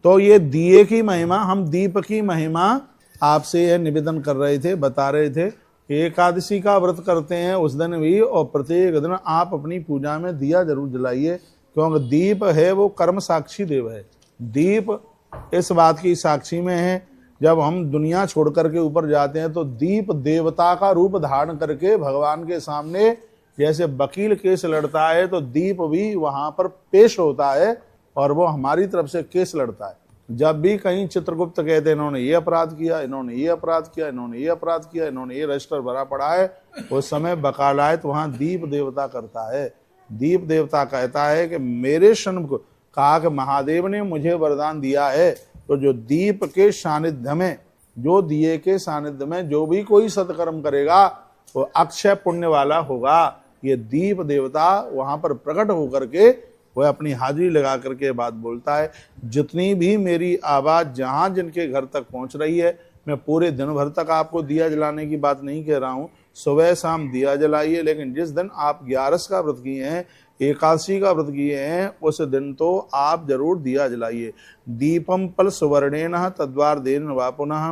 तो ये दिए की महिमा, हम दीप की महिमा आपसे यह निवेदन कर रहे थे, बता रहे थे। एकादशी का व्रत करते हैं उस दिन भी, और प्रत्येक दिन आप अपनी पूजा में दिया जरूर जलाइए, क्योंकि दीप है वो कर्म साक्षी देव है। दीप इस बात की साक्षी में है, जब हम दुनिया छोड़ करके ऊपर जाते हैं तो दीप देवता का रूप धारण करके भगवान के सामने, जैसे वकील केस लड़ता है तो दीप भी वहां पर पेश होता है और वो हमारी तरफ से केस लड़ता है। जब भी कहीं चित्रगुप्त कहते हैं इन्होंने ये अपराध किया, इन्होंने ये अपराध किया, इन्होंने ये अपराध किया, इन्होंने ये रजिस्टर भरा पड़ा है, उस समय वकालत वहां दीप देवता करता है। दीप देवता कहता है कि मेरे सन्मुख, कहा कि महादेव ने मुझे वरदान दिया है, तो जो दीप के सानिध्य में, जो दिए के सानिध्य में जो भी कोई सत्कर्म करेगा वो अक्षय पुण्य वाला होगा। ये दीप देवता वहां पर प्रकट होकर के वह अपनी हाजिरी लगा करके बात बोलता है। जितनी भी मेरी आवाज जहां जिनके घर तक पहुंच रही है, मैं पूरे दिन भर तक आपको दिया जलाने की बात नहीं कह रहा हूं, सुबह शाम दिया जलाइए, लेकिन जिस दिन आप 11 का व्रत किए हैं, एकादशी का व्रत किए हैं, उस दिन तो आप जरूर दिया जलाइए। दीपम पल सुवर्णेन तद्वार देन वापुनः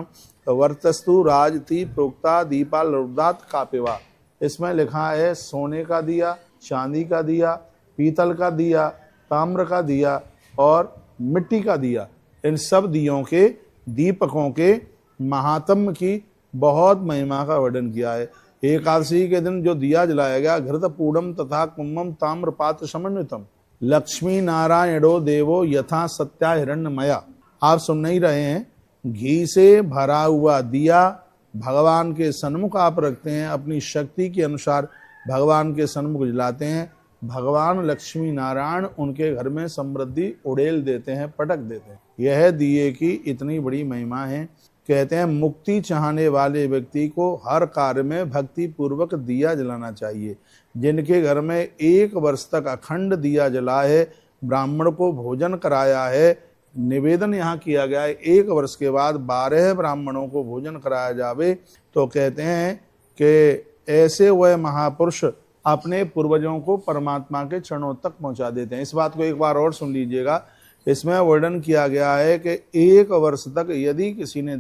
वर्तस्तु राजती प्रोक्ता दीपा लुब्धात कापिवा। इसमें लिखा है सोने का दिया, चांदी का दिया, पीतल का दिया, ताम्र का दिया और मिट्टी का दिया, इन सब दियों के, दीपकों के महात्म्य की बहुत महिमा का वर्णन किया है। एकादशी के दिन जो दिया जलाया गया, घृत पूर्णम तथा कुंभम ताम्र पात्र समन्वितम लक्ष्मी नारायणो देवो यथा सत्या हिरण्यमया। आप सुन नहीं रहे हैं, घी से भरा हुआ दिया भगवान के सन्मुख आप रखते हैं, अपनी शक्ति के अनुसार भगवान के सन्मुख जलाते हैं। भगवान लक्ष्मी नारायण उनके घर में समृद्धि उड़ेल देते हैं, पटक देते हैं। यह दिए की इतनी बड़ी महिमा है। कहते हैं मुक्ति चाहने वाले व्यक्ति को हर कार्य में भक्ति पूर्वक दिया जलाना चाहिए। जिनके घर में 1 वर्ष तक अखंड दिया जला है, ब्राह्मण को भोजन कराया है, निवेदन यहाँ किया गया है 1 वर्ष के बाद 12 ब्राह्मणों को भोजन कराया जावे, तो कहते हैं कि ऐसे वह महापुरुष अपने पूर्वजों को परमात्मा के चरणों तक पहुंचा देते हैं। इस बात को एक बार और सुन लीजिएगा। इसमें वर्णन किया गया है कि 1 वर्ष तक यदि किसी ने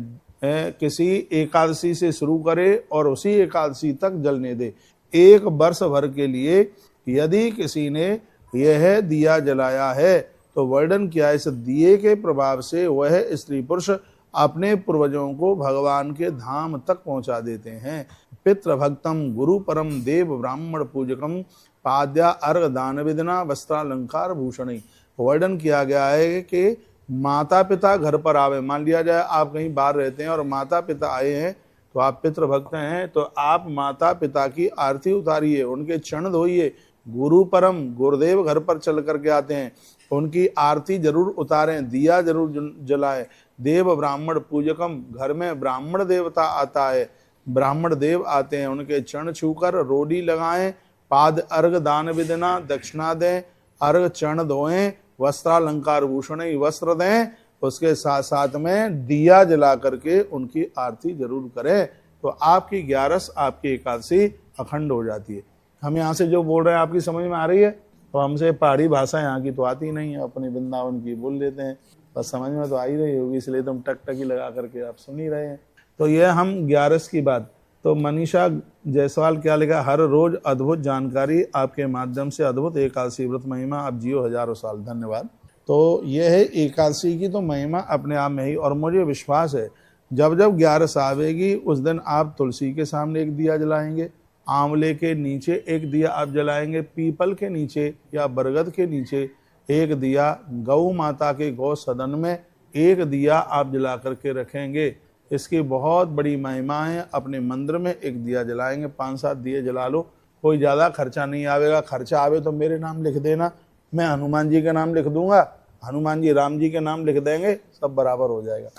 किसी एकादशी से शुरू करे और उसी एकादशी तक जलने दे, 1 वर्ष भर के लिए यदि किसी ने यह दिया जलाया है, तो वर्णन किया इस दिए के प्रभाव से वह स्त्री पुरुष अपने पूर्वजों को भगवान के धाम तक पहुंचा देते हैं। पितृ भक्तम गुरु परम देव ब्राह्मण पूजकम पाद्या अर्घ दान विदना वस्त्रालंकार भूषणी। वर्णन किया गया है कि माता पिता घर पर आवे, मान लिया जाए आप कहीं बाहर रहते हैं और माता पिता आए हैं, तो आप पितृ भक्त हैं, तो आप माता पिता की आरती उतारिए, उनके चरण धोइए। गुरु परम गुरुदेव घर पर चल करके आते हैं, उनकी आरती जरूर उतारें, दिया जरूर जलाएं। देव ब्राह्मण पूजकम, घर में ब्राह्मण देवता आता है, ब्राह्मण देव आते हैं, उनके चरण छूकर रोडी लगाएं। पाद अर्घ दान विदना, दक्षिणा दें, अर्घ चरण धोएं, वस्त्रालंकार भूषण वस्त्र दें, उसके साथ साथ में दिया जला करके उनकी आरती जरूर करें, तो आपकी 11 आपकी एकादशी अखंड हो जाती है। हम यहाँ से जो बोल रहे हैं आपकी समझ में आ रही है? तो हमसे पहाड़ी भाषा यहाँ की तो आती नहीं है, अपने वृंदावन की बोल लेते हैं, बस समझ में तो आ ही रही होगी, इसलिए तुम टक टकी लगा करके आप सुन ही रहे हैं। तो यह हम 11 की बात। तो मनीषा जायसवाल क्या लिखा, हर रोज अद्भुत जानकारी आपके माध्यम से, अद्भुत एकादशी व्रत महिमा, आप जियो हजारों साल, धन्यवाद। तो यह है एकादशी की तो महिमा अपने आप में ही, और मुझे विश्वास है जब जब 11 आवेगी उस दिन आप तुलसी के सामने एक दिया जलाएंगे, आंवले के नीचे एक दिया आप जलाएंगे, पीपल के नीचे या बरगद के नीचे एक दिया, गौ माता के गौ सदन में एक दिया आप जला करके रखेंगे। इसकी बहुत बड़ी महिमा है। अपने मंदिर में एक दिया जलाएंगे, 5-7 दिए जला लो, कोई ज़्यादा खर्चा नहीं आवेगा। खर्चा आवे तो मेरे नाम लिख देना, मैं हनुमान जी का नाम लिख दूंगा, हनुमान जी राम जी के नाम लिख देंगे, सब बराबर हो जाएगा।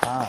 हाँ